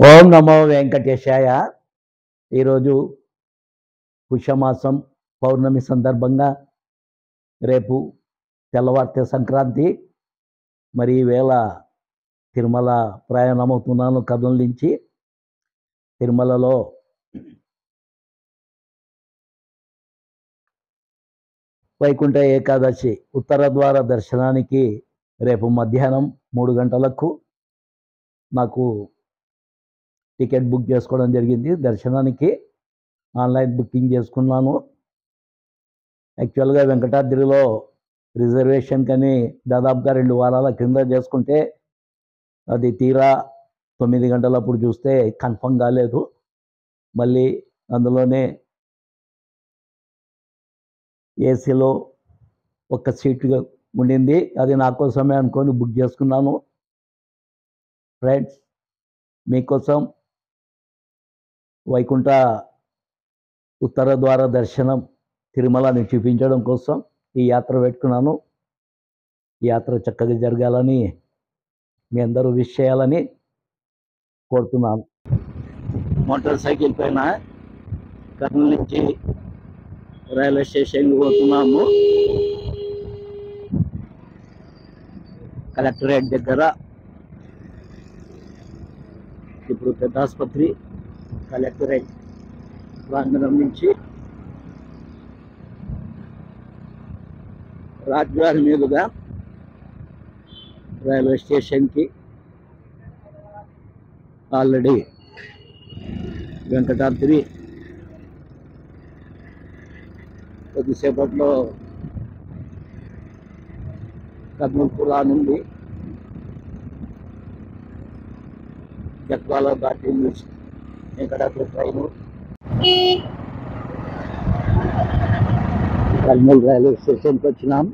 ఓం నమో వెంకటేశాయ. ఈరోజు పుష్యమాసం పౌర్ణమి సందర్భంగా రేపు తెల్లవారితే సంక్రాంతి. మరి ఈవేళ తిరుమల ప్రయాణమవుతున్నాను కర్నూలు నుంచి. తిరుమలలో వైకుంఠ ఏకాదశి ఉత్తర ద్వార దర్శనానికి రేపు మధ్యాహ్నం 3 గంటలకు నాకు టికెట్ బుక్ చేసుకోవడం జరిగింది. దర్శనానికి ఆన్లైన్ బుకింగ్ చేసుకున్నాను. యాక్చువల్గా వెంకటాద్రిలో రిజర్వేషన్ కని దాదాపుగా 2 వారాల కింద చేసుకుంటే అది తీరా 9 గంటలప్పుడు చూస్తే కన్ఫర్మ్ కాలేదు. మళ్ళీ అందులోనే ఏసీలో ఒక సీటుగా ఉండింది, అది నా కోసమే అనుకొని బుక్ చేసుకున్నాను. ఫ్రెండ్స్, మీకోసం వైకుంఠ ఉత్తర ద్వార దర్శనం తిరుమలని చూపించడం కోసం ఈ యాత్ర పెట్టుకున్నాను. ఈ యాత్ర చక్కగా జరగాలని మీ అందరూ విష్ చేయాలని కోరుతున్నాను. మోటార్ సైకిల్ పైన కర్నూలు నుంచి రైల్వే స్టేషన్కి పోతున్నాము. కలెక్టరేట్ దగ్గర ఇప్పుడు పెద్ద ఆసుపత్రి కలెక్టరేట్ ప్రాంగణం నుంచి రాజ్వారి మీదుగా రైల్వే స్టేషన్కి ఆల్రెడీ వెంకటాద్రి కొద్దిసేపట్లో కర్నూలుకు రానుంది. జగ్వాల దాటి వెంకటాద్రి ట్రైను కర్నూలు రైల్వే స్టేషన్కి వచ్చినాం.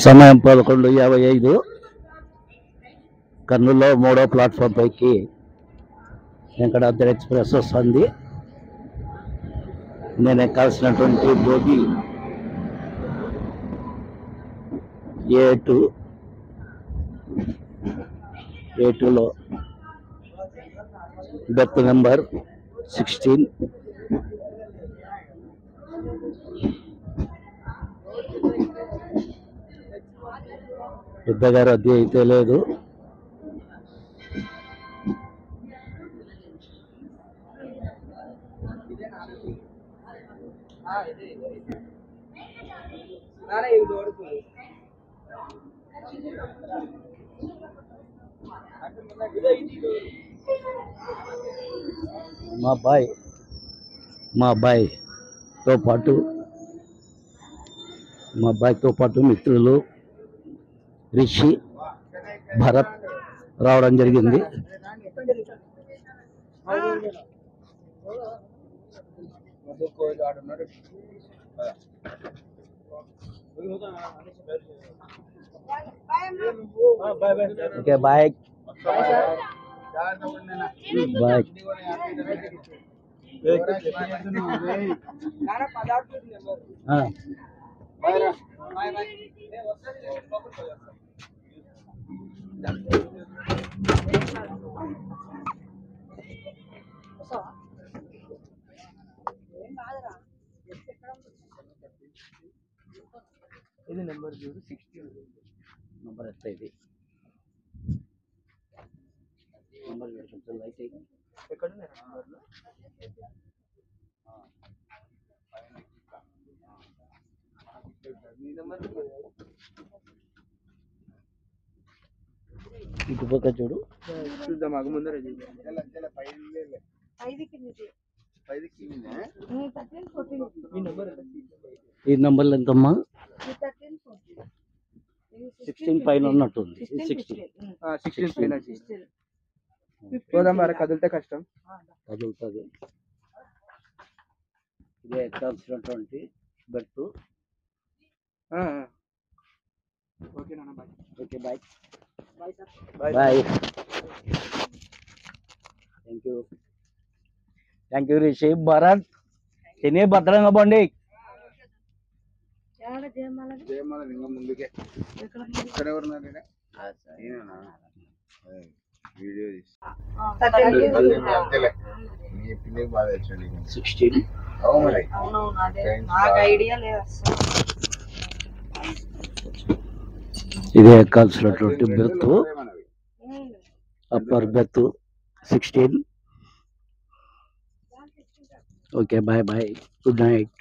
సమయం 11:55. కర్నూలులో 3వ ప్లాట్ఫామ్ పైకి వెంకటాద్రి ఎక్స్ప్రెస్ వస్తుంది. నేను ఎక్కాల్సినటువంటి బోగి A2లో బెర్త్ నెంబర్ 16. పెద్దగా రద్దీ అయితే లేదు. మా అబ్బాయితో పాటు మిత్రులు రిషి, భరత్ రావడం జరిగింది. Okay, bye. ఇది నెంబర్ 16 నెంబర్ ఎంత ఇది నెంబర్ కొంచెం లైట్ అయ్యి ఎక్కడ ఇటు పక్క చూడు, చూద్దాం. మాకు ముందర ఈ నెంబర్లు ఎంతమ్మా? 16 పైన ఉన్నట్టుంది. 16 పైన పోదాం మరి, కదిలితే కష్టం. కదులుతుంది. ఇదే ఎక్కాల్సినటువంటి బెర్త్. ఓకే నాన్న, bye. Okay, bye. Bye. Bye. Thank you Rishi. Bharat తిని భద్రంగా బండి. జయమాల లింగం ముందుకే. ఇక్కడ ఎవరున్నారు? వీడియో 16. ఇదే ఎక్కాల్సినటువంటి berth. Upper berth 16. Okay, bye bye, good night.